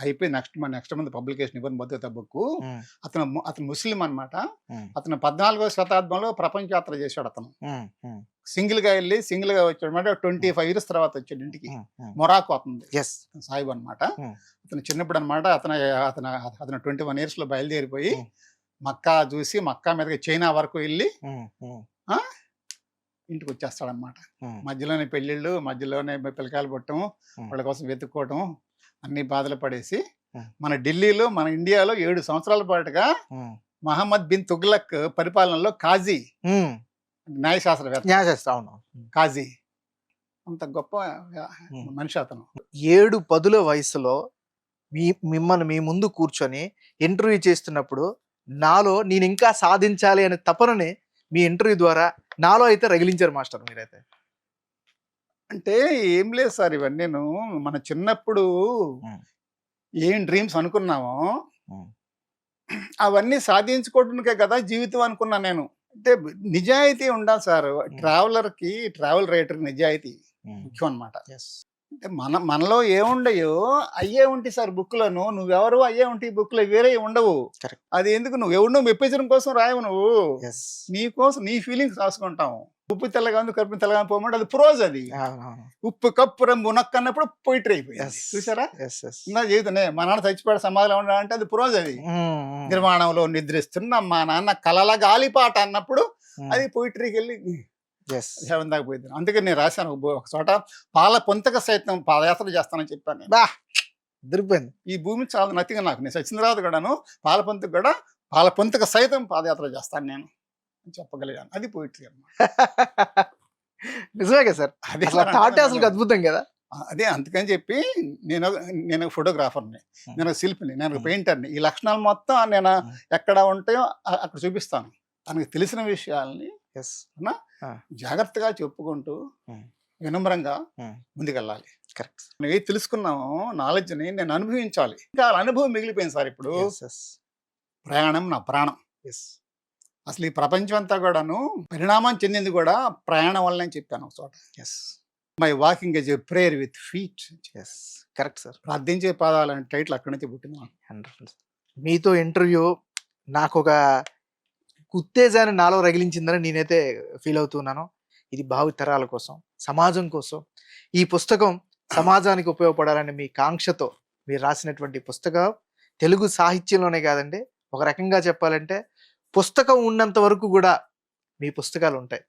అయిపోయి నెక్స్ట్ మంత్ పబ్లికేషన్ ఇబ్బంది బతుకుతా బుక్. ఉమ్, అతను ముస్లిం అన్నమాట. ఉమ్, అతను 14వ శతాబ్దంలో ప్రపంచ యాత్ర చేశాడు. అతను ఉమ్, ఉమ్, సింగిల్ గా వెళ్ళి సింగిల్ గా వచ్చాడు అనమాట. 25 years తర్వాత వచ్చాడు ఇంటికి. ఉమ్, ఉమ్. మొరాకో అతను ఎస్. సాహిబ్ అనమాట. ఉమ్. అతను చిన్నప్పుడు అనమాట. అతను 21 years లో బయలుదేరిపోయి ఉమ్. మక్కా చూసి మక్కా మీదకి చైనా వరకు వెళ్ళి ఉమ్, ఉమ్, ఆ, ఇంటికి వచ్చేస్తాడనమాట. ఉమ్, మధ్యలోనే పెళ్ళిళ్ళు, మధ్యలోనే పిల్లకాయలు పుట్టడం, వాళ్ళ కోసం వెతుక్కోవటం, అన్ని బాధలు పడేసి ఉమ్. మన ఢిల్లీలో మన ఇండియాలో 7 సంవత్సరాల పాటుగా ఉమ్, మహమ్మద్ బిన్ తుగ్లక్ పరిపాలనలో కాజీ, ఉమ్. న్యాయశాస్త్రవేత్త, న్యాయశాస్త్రం, అవును. కాజీ అంత గొప్ప ఉమ్. మనిషి అతను. 7 వయసులో మిమ్మల్ని మీ ముందు కూర్చొని ఇంటర్వ్యూ చేస్తున్నప్పుడు నాలో నేను ఇంకా సాధించాలి అనే తపనని మీ ఇంటర్వ్యూ ద్వారా నాలో అయితే రగిలించారు మాస్టర్ మీరైతే. అంటే ఏం లేదు సార్, ఇవన్నీ మన చిన్నప్పుడు ఉమ్. ఏం డ్రీమ్స్ అనుకున్నామో ఉమ్. అవన్నీ సాధించుకోవడానికే కదా జీవితం అనుకున్నా నేను. అంటే నిజాయితీ ఉండాలి సార్. ట్రావెల్ రైటర్ నిజాయితీ ఉమ్. ముఖ్యం అన్నమాట. Yes. అంటే మనలో ఏముండయో అయ్యే ఉంటాయి సార్ బుక్లను. నువ్వెవరు అయ్యే ఉంటాయి బుక్లో, వేరే ఉండవు. Correct. అది ఎందుకు నువ్వు ఎవరినో మెప్పించడం కోసం రాయవు నువ్వు. Yes. నీ కోసం నీ ఫీలింగ్స్ రాసుకుంటాం. ఉప్పు తెల్లగా ఉంది కరుపు తెల్లగా పోమంటే అది ప్రోజ్. అది అవునవును. ఉప్పు కప్పు రంగు నక్కన్నప్పుడు పోయిటరీ అయిపోయింది. Yes. చూసారా? Yes, yes. నా జీవితమే మా నాన్న చచ్చిపోయాడు సమాధిలో ఉండాలంటే అది ప్రోజ్. అది ఉమ్, ఉమ్, నిర్మాణంలో నిద్రిస్తున్న మా నాన్న కలల గాలిపాట అన్నప్పుడు ఉమ్. అది పోయిటరీకి వెళ్ళి Yes. హెవెన్ దాకా పోయింది. అందుకని నేను రాశాను ఒక చోట, పాల పొంతక సైతం పాదయాత్ర చేస్తానని చెప్పాను నేను. బా దొరికిపోయింది. ఈ భూమి చాలా నతిగా నాకు, నేను సచిన తర్వాత కూడాను పాల పొంతక సైతం పాదయాత్ర చేస్తాను నేను అని చెప్పగలిగాను. అది పోయిటరీ అన్నమాట. నిజమే కదా సార్. అదే అసలు థాట్ అసలు అద్భుతం కదా. అదే అందుకని చెప్పి నేను ఫోటోగ్రాఫర్ని, నేను శిల్పిని, నేను పెయింటర్ని. ఈ లక్షణాలు మొత్తం నేను ఎక్కడ ఉంటాయో అక్కడ చూపిస్తాను. తనకు తెలిసిన విషయాల్ని ఎస్. జాగ్రత్తగా చెప్పుకుంటూ వినమ్రంగా ముందుకెళ్ళాలి. కరెక్ట్. మనం ఏది తెలుసుకున్నామో నాలెడ్జ్ని నేను అనుభవించాలి. ఇంకా ఆ అనుభవం మిగిలిపోయింది సార్. ఇప్పుడు ప్రయాణం నా ప్రాణం. అసలు ఈ ప్రపంచం అంతా కూడాను పరిణామం చెందింది కూడా ప్రయాణం వల్లనే చెప్పాను ఒక చోట. My walking is a prayer with feet. Correct sir. ప్రార్థించే పాదాలు అనే టైటిల్ అక్కడి నుంచి పుట్టింది. 100%. మీతో ఇంటర్వ్యూ నాకు ఒక ఉత్తేజాన్ని నాలో రగిలించిందని నేనైతే ఫీల్ అవుతున్నాను. ఇది భావితరాల కోసం, సమాజం కోసం ఈ పుస్తకం సమాజానికి ఉపయోగపడాలని మీ కాంక్షతో మీరు రాసినటువంటి పుస్తకం తెలుగు సాహిత్యంలోనే కాదండి, ఒక రకంగా చెప్పాలంటే పుస్తకం ఉన్నంత వరకు కూడా మీ పుస్తకాలు ఉంటాయి.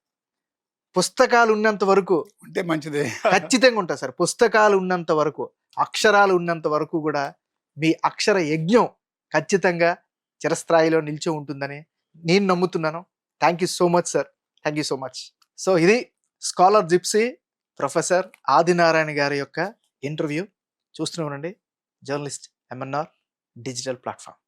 పుస్తకాలు ఉన్నంత వరకు ఉంటే మంచిదే. ఖచ్చితంగా ఉంటాయి సార్. పుస్తకాలు ఉన్నంత వరకు, అక్షరాలు ఉన్నంత వరకు కూడా మీ అక్షర యజ్ఞం ఖచ్చితంగా చిరస్థాయిలో నిలిచి ఉంటుందని నేను నమ్ముతున్నాను. Thank you so much sir. Thank you so much. So ఇది స్కాలర్ జిప్సీ ప్రొఫెసర్ ఆదినారాయణ గారి యొక్క ఇంటర్వ్యూ. చూస్తూనే ఉండండి జర్నలిస్ట్ MNR డిజిటల్ ప్లాట్ఫామ్.